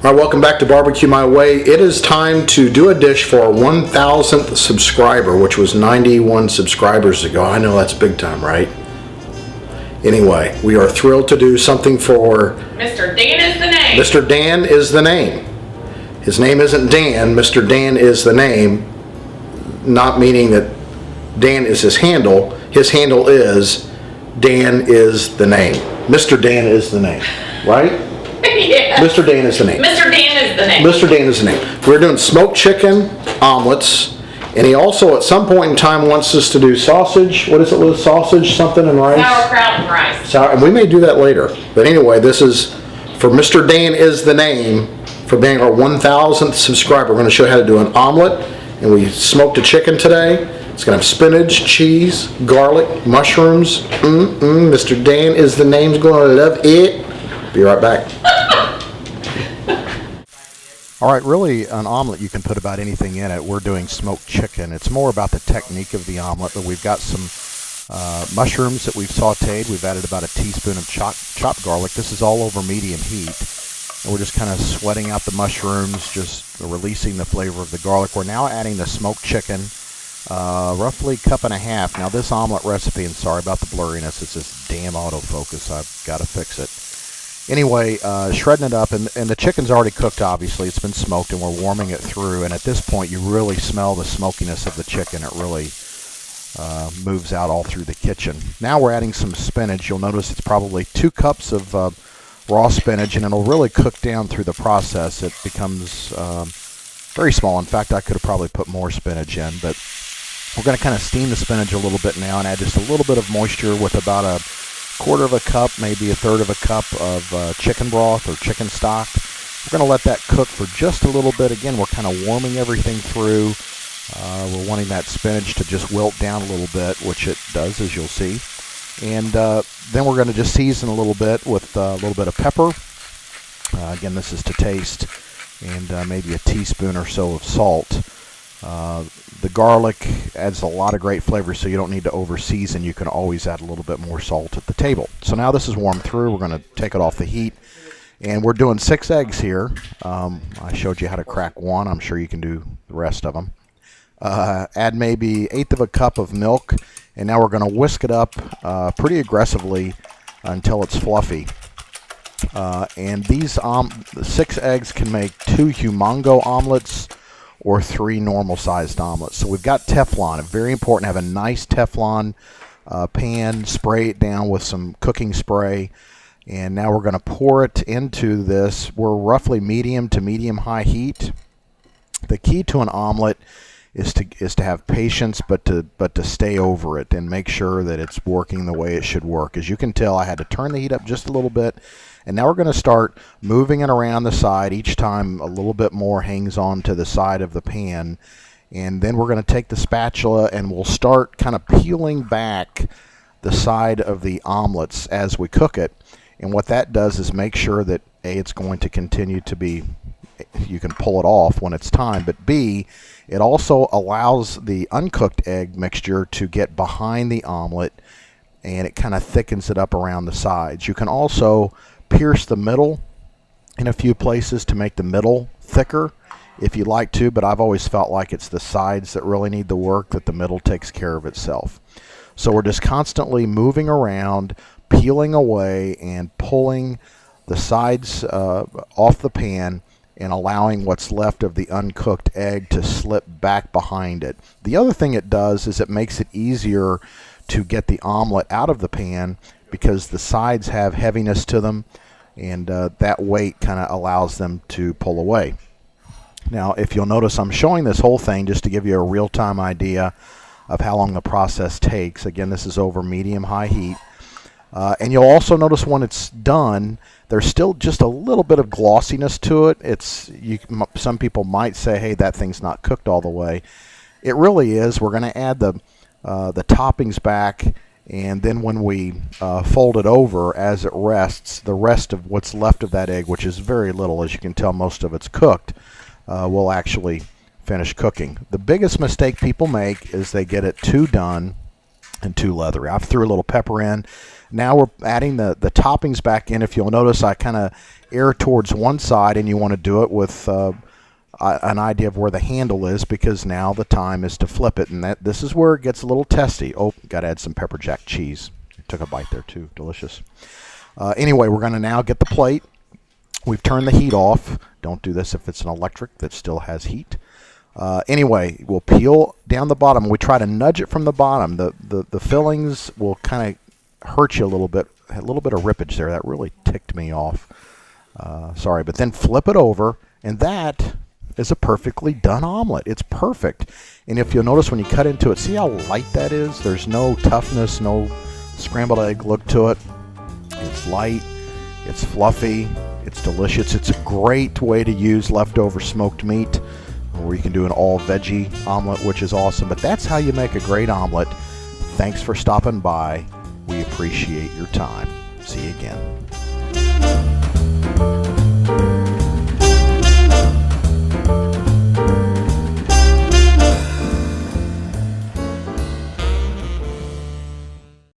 All right, welcome back to Barbecue My Way. It is time to do a dish for our 1,000th subscriber, which was 91 subscribers ago. I know that's big time, right? Anyway, we are thrilled to do something for... Mr. Dan is the name. Mr. Dan is the name. His name isn't Dan. Mr. Dan is the name, not meaning that Dan is his handle. His handle is Dan is the name. Mr. Dan is the name, right? Yeah. Mr. Dan is the name. Mr. Dan is the name. Mr. Dan is the name. We're doing smoked chicken omelets, and he also at some point in time wants us to do sausage. What is it with sausage? Something and rice? Sauerkraut and rice. And we may do that later. But anyway, this is for Mr. Dan is the name, for being our 1,000th subscriber. We're going to show you how to do an omelet, and we smoked a chicken today. It's going to have spinach, cheese, garlic, mushrooms. Mr. Dan is the name's going to love it. Be right back. All right, really an omelet, you can put about anything in it. We're doing smoked chicken. It's more about the technique of the omelet, but we've got some mushrooms that we've sauteed. We've added about a teaspoon of chopped garlic. This is all over medium heat. And we're just kind of sweating out the mushrooms, just releasing the flavor of the garlic. We're now adding the smoked chicken, roughly a cup and a half. Now this omelet recipe, and sorry about the blurriness, it's this damn autofocus. I've got to fix it. Anyway, shredding it up, and the chicken's already cooked, obviously. It's been smoked, and we're warming it through. And at this point, you really smell the smokiness of the chicken. It really moves out all through the kitchen. Now we're adding some spinach. You'll notice it's probably 2 cups of raw spinach, and it'll really cook down through the process. It becomes very small. In fact, I could have probably put more spinach in, but we're going to kind of steam the spinach a little bit now and add just a little bit of moisture with about a quarter of a cup, maybe a third of a cup of chicken broth or chicken stock. We're going to let that cook for just a little bit. Again, we're kind of warming everything through. We're wanting that spinach to just wilt down a little bit, which it does, as you'll see. And then we're going to just season a little bit with a little bit of pepper. Again, this is to taste, and maybe a teaspoon or so of salt. The garlic adds a lot of great flavor, so you don't need to over-season. You can always add a little bit more salt at the table. So now this is warmed through. We're going to take it off the heat. And we're doing 6 eggs here. I showed you how to crack one. I'm sure you can do the rest of them. Add maybe 1/8 of a cup of milk. And now we're going to whisk it up pretty aggressively until it's fluffy. And these 6 eggs can make 2 humongo omelets or 3 normal-sized omelets. So we've got Teflon. It's very important to have a nice Teflon pan, spray it down with some cooking spray, and now we're going to pour it into this. We're roughly medium to medium-high heat. The key to an omelet is to have patience, but to stay over it and make sure that it's working the way it should work. As you can tell, I had to turn the heat up just a little bit. And now we're going to start moving it around the side. Each time a little bit more hangs on to the side of the pan. And then we're going to take the spatula and we'll start kind of peeling back the side of the omelets as we cook it. And what that does is make sure that A, it's going to continue to be, you can pull it off when it's time, but B, it also allows the uncooked egg mixture to get behind the omelet, and it kind of thickens it up around the sides. You can also pierce the middle in a few places to make the middle thicker if you like to, but I've always felt like it's the sides that really need the work, that the middle takes care of itself. So we're just constantly moving around, peeling away, and pulling the sides off the pan and allowing what's left of the uncooked egg to slip back behind it. The other thing it does is it makes it easier to get the omelet out of the pan because the sides have heaviness to them, and that weight kind of allows them to pull away. Now, if you'll notice, I'm showing this whole thing just to give you a real-time idea of how long the process takes. Again, this is over medium-high heat. And you'll also notice when it's done, there's still just a little bit of glossiness to it. Some people might say, hey, that thing's not cooked all the way. It really is. We're going to add the toppings back, and then when we fold it over as it rests, the rest of what's left of that egg, which is very little, as you can tell, most of it's cooked, will actually finish cooking. The biggest mistake people make is they get it too done and too leathery. I've threw a little pepper in. Now we're adding the toppings back in. If you'll notice, I kind of err towards one side, and you want to do it with an idea of where the handle is, because now the time is to flip it, and this is where it gets a little testy. Oh, got to add some pepper jack cheese. Took a bite there too. Delicious. Anyway, we're going to now get the plate. We've turned the heat off. Don't do this if it's an electric that still has heat. Anyway, we'll peel down the bottom. We try to nudge it from the bottom. The fillings will kind of hurt you a little bit of rippage there. That really ticked me off. Sorry, but then flip it over, and that is a perfectly done omelet. It's perfect. And if you'll notice when you cut into it, see how light that is? There's no toughness, no scrambled egg look to it. It's light, it's fluffy, it's delicious. It's a great way to use leftover smoked meat, or you can do an all veggie omelet, which is awesome. But that's how you make a great omelet. Thanks for stopping by. We appreciate your time. See you again.